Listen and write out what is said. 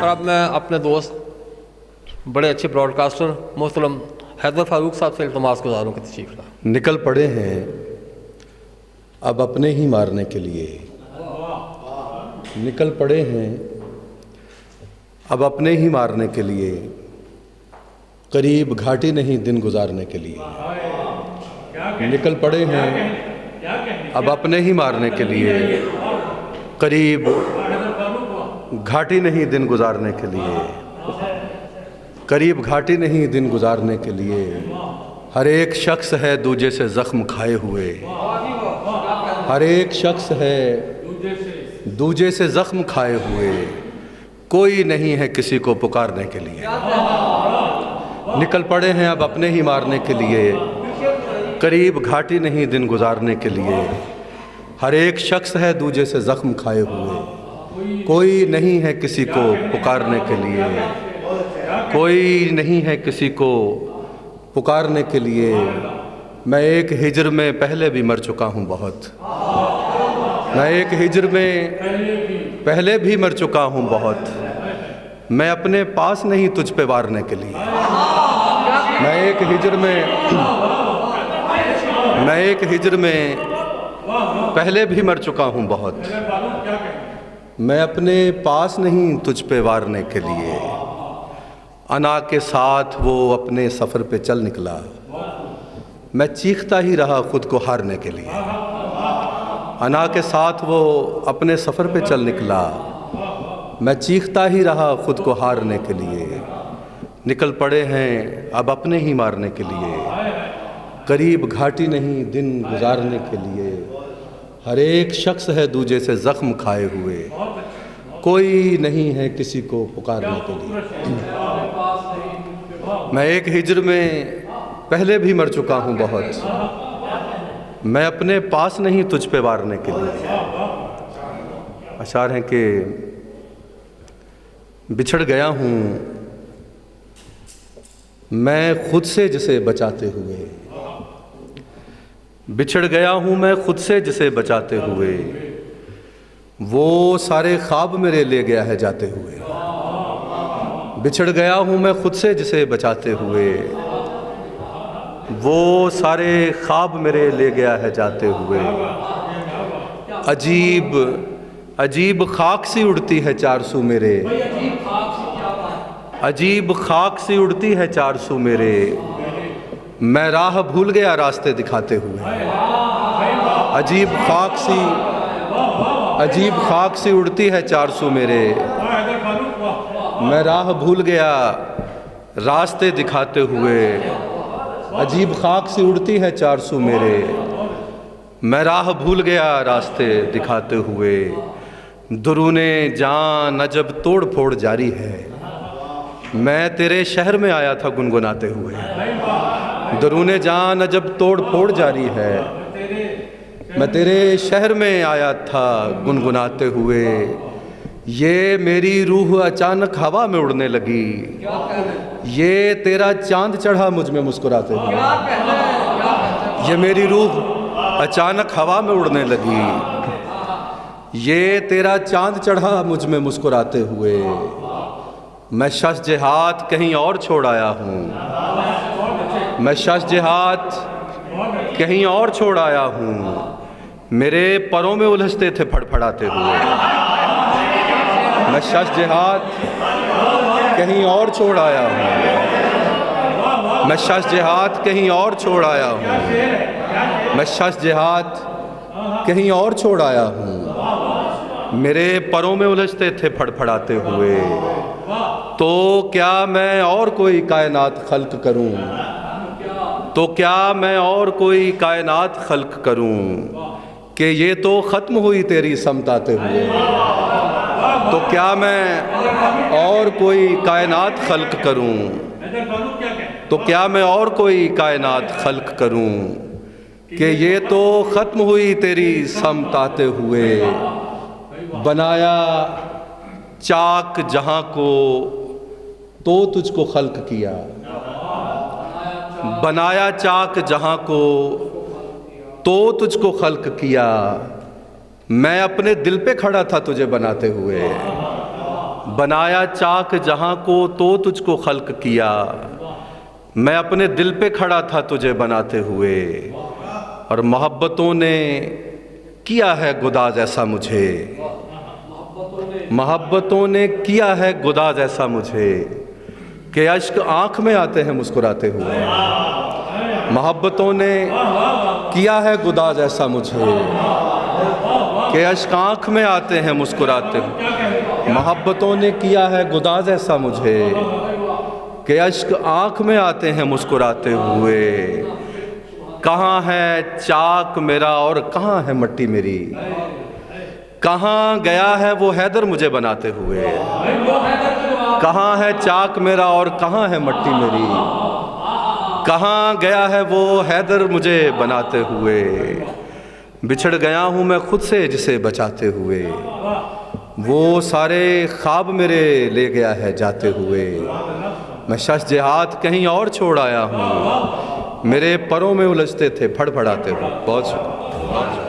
और अब मैं अपने दोस्त बड़े अच्छे ब्रॉडकास्टर मोहतरम हैदर फारूक साहब से इल्तमास गुजारूँ कि तशरीफ़ लाएं। निकल पड़े हैं अब अपने ही मारने के लिए, निकल पड़े हैं अब अपने ही मारने के लिए, करीब घाटी नहीं दिन गुजारने के लिए। निकल पड़े हैं अब अपने ही मारने के लिए, करीब घाटी नहीं दिन गुजारने के लिए, करीब घाटी नहीं दिन गुजारने के लिए। हर एक शख्स है दूजे से ज़ख्म खाए हुए, हर एक शख्स है दूजे से ज़ख्म खाए हुए, कोई नहीं है किसी को पुकारने के लिए। निकल पड़े हैं अब अपने ही मारने के लिए, करीब घाटी नहीं दिन गुजारने के लिए। हर एक शख्स है दूजे से ज़ख्म खाए हुए, कोई नहीं है किसी को पुकारने के लिए, कोई नहीं है किसी को पुकारने के लिए। मैं एक हिज्र में पहले भी मर चुका हूँ बहुत, मैं एक हिज्र में पहले भी मर चुका हूँ बहुत। मैं अपने पास नहीं तुझ पे वारने के लिए, मैं एक हिज्र में पहले भी मर चुका हूँ बहुत। मैं अपने पास नहीं तुझ पे वारने के लिए। अना के साथ वो अपने सफ़र पे चल निकला, मैं चीखता ही रहा खुद को हारने के लिए। अना के साथ वो अपने सफ़र पे चल निकला, मैं चीखता ही रहा खुद को हारने के लिए। निकल पड़े हैं अब अपने ही मारने के लिए, करीब घाटी नहीं दिन गुजारने के लिए। हर एक शख्स है दूजे से ज़ख्म खाए हुए, कोई नहीं है किसी को पुकारने के लिए। मैं एक हिज्र में पहले भी मर चुका हूँ बहुत, मैं अपने पास नहीं तुझ पे वारने के लिए। अशार हैं कि बिछड़ गया हूँ मैं खुद से जिसे बचाते हुए, बिछड़ गया हूँ मैं खुद से जिसे बचाते हुए। वो सारे ख्वाब मेरे ले गया है जाते हुए। बिछड़ गया हूँ मैं खुद से जिसे बचाते हुए, वो सारे ख्वाब मेरे ले गया है जाते हुए। अजीब अजीब खाक सी उड़ती है चारसू मेरे, अजीब खाक सी उड़ती है चारसू मेरे। मैं राह भूल गया रास्ते दिखाते हुए। अजीब खाक सी उड़ती है चारसू मेरे, मैं राह भूल गया रास्ते दिखाते हुए। अजीब खाक सी उड़ती है चारसू मेरे, मैं राह भूल गया रास्ते दिखाते हुए। दुरूने जान अजब तोड़ फोड़ जारी है, मैं तेरे शहर में आया था गुनगुनाते हुए। दुरूने जान अजब तोड़ फोड़ जारी है, मैं तेरे शहर में आया था गुनगुनाते हुए। ये मेरी रूह अचानक हवा में उड़ने लगी, ये तेरा चांद चढ़ा मुझ में मुस्कुराते हुए। ये मेरी रूह अचानक हवा में उड़ने लगी, ये तेरा चांद चढ़ा मुझ में मुस्कुराते हुए। मैं शश जिहाद कहीं और छोड़ आया हूँ, मैं शश जिहाद कहीं और छोड़ आया हूँ। मेरे परों में उलझते थे फड़फड़ाते हुए। मैं शश जिहाद कहीं और छोड़ आया हूँ, मैं शश जिहाद कहीं और छोड़ आया हूँ। मैं शश जिहाद कहीं और छोड़ आया हूँ, मेरे परों में उलझते थे फड़फड़ाते हुए। तो क्या मैं और कोई कायनात खल्क करूं, तो क्या मैं और कोई कायनात खल्क करूं, कि ये तो ख़त्म हुई तेरी समताते हुए। तो क्या मैं और कोई कायनात खल्क करूं, तो क्या मैं और कोई कायनात खल्क करूं, कि ये तो ख़त्म हुई तेरी समताते हुए। बनाया चाक जहां को तो तुझको खल्क किया, बनाया चाक जहां को तो तुझको खल्क किया। मैं अपने दिल पे खड़ा था तुझे बनाते हुए, बनाया चाक जहाँ को तो तुझको खल्क किया, मैं अपने दिल पे खड़ा था तुझे बनाते हुए, और मोहब्बतों ने किया है गुदाज ऐसा मुझे, मोहब्बतों ने किया है गुदाज ऐसा मुझे कि अश्क आँख में आते हैं मुस्कुराते हुए। मोहब्बतों ने किया है गुदाज ऐसा मुझे कि अश्क आँख में आते हैं मुस्कुराते हुए। मोहब्बतों ने किया है गुदाज ऐसा मुझे कि अश्क आँख में आते हैं मुस्कुराते हुए। कहाँ है चाक मेरा और कहाँ है मट्टी मेरी, कहाँ गया है वो हैदर मुझे बनाते हुए। कहाँ है चाक मेरा और कहाँ है मट्टी मेरी, कहाँ गया है वो हैदर मुझे बनाते हुए। बिछड़ गया हूँ मैं खुद से जिसे बचाते हुए, वो सारे ख्वाब मेरे ले गया है जाते हुए। मैं शश जिहाद कहीं और छोड़ आया हूँ, मेरे परों में उलझते थे फड़फड़ाते हुए। बहुत शुक्रिया।